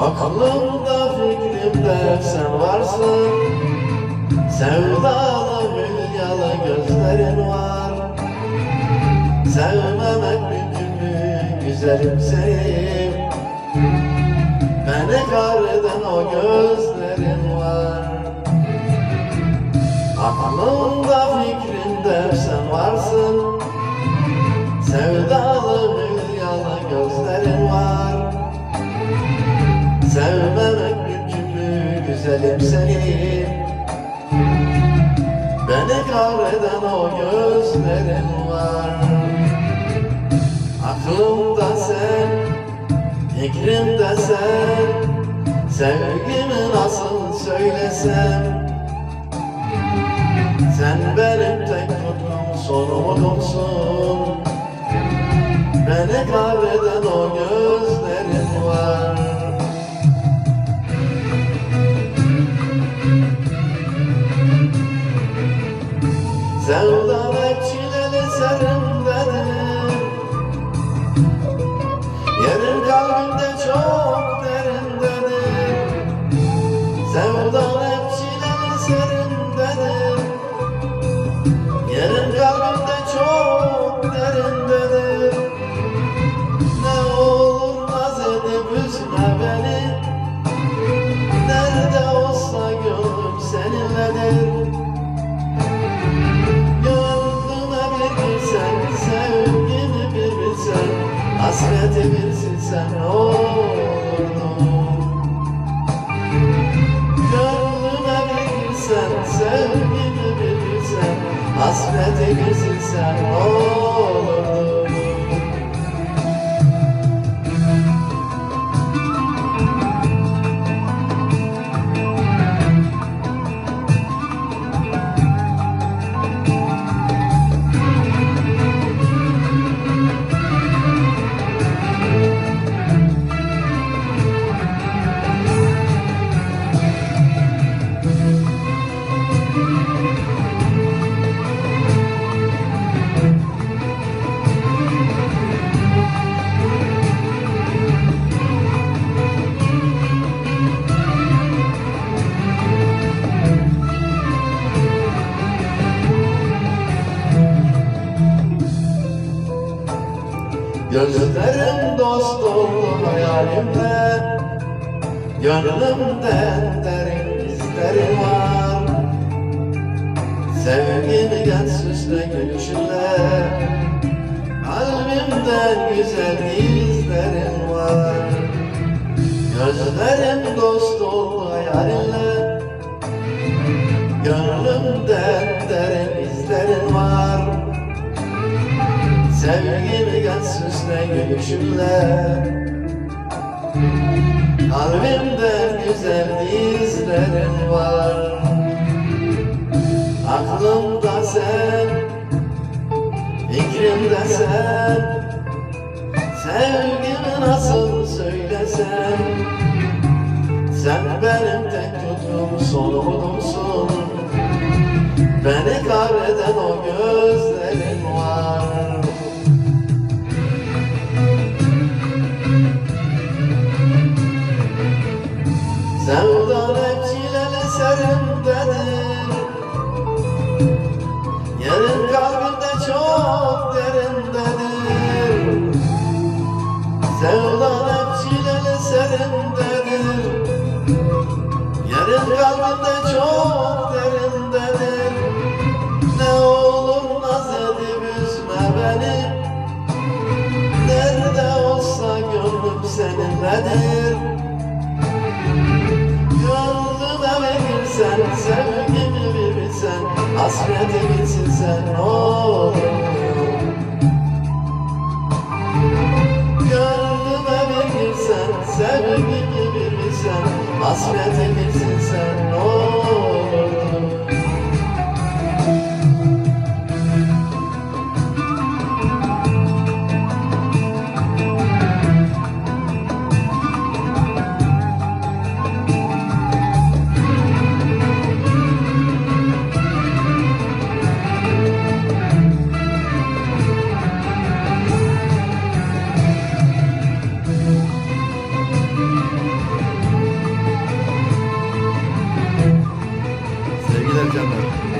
Aklımda fikrimde sen varsın. Sevdalı hülyalı gözlerin var. Sevmemek mümkün mü güzelim senin? Beni kahreden o gözlerin var. Aklımda fikrimde sen varsın. Sevdalı hülyalı gözlerin var. Sevmemek mümkün mü güzelim seni? Beni kahreden o gözlerin var. Aklımda sen, fikrimde sen. Sevgimi nasıl söylesem? Sen benim tek tutkum, son umudumsun. Beni kahreden o gözlerin var. Sevdam hep çileli serimdedir. Yerin kalbimde çok derindedir. Sevdam hep çileli serimdedir. Yerin kalbimde çok derindedir. Ne olur naz edip üzme beni. Nerede olsa gönlüm seninledir. Sevgimi bir bilsen, hasreti bir silsen ne olurdu? Gönlüme bir girsen, sevgimi bir bilsen, hasreti bir silsen ne olurdu? Gözlerim dost oldu hayalimle. Gönlümden derin izlerin var. Sevgimi gel süsle gülüşünle. Kalbimden güzel izlerin var. Gözlerim dost oldu hayalinle. Gönlümden derin izlerin var. Sevgimi gel süsle gülüşünle. Kalbimde güzel izlerin var. Aklımda sen, fikrimde sen. Sevgimi nasıl söylesem? Sen benim tek tutkum, son umudumsun. Beni kahreden o gözlerin var. Sevdan hep çileli serimdedir. Yerin kalbimde çok derindedir. Sevdan hep çileli serimdedir. Yerin kalbimde çok derindedir. Ne olur naz edip üzme beni. Nerede olsa gönlüm seninledir. Sen sevgimi bir bilsen, hasreti bilsin sen ne olur? Gönlüme bir girsen, sevgimi bir bilsen, hasreti bilsin sen ne olur? teşekkürler canlar.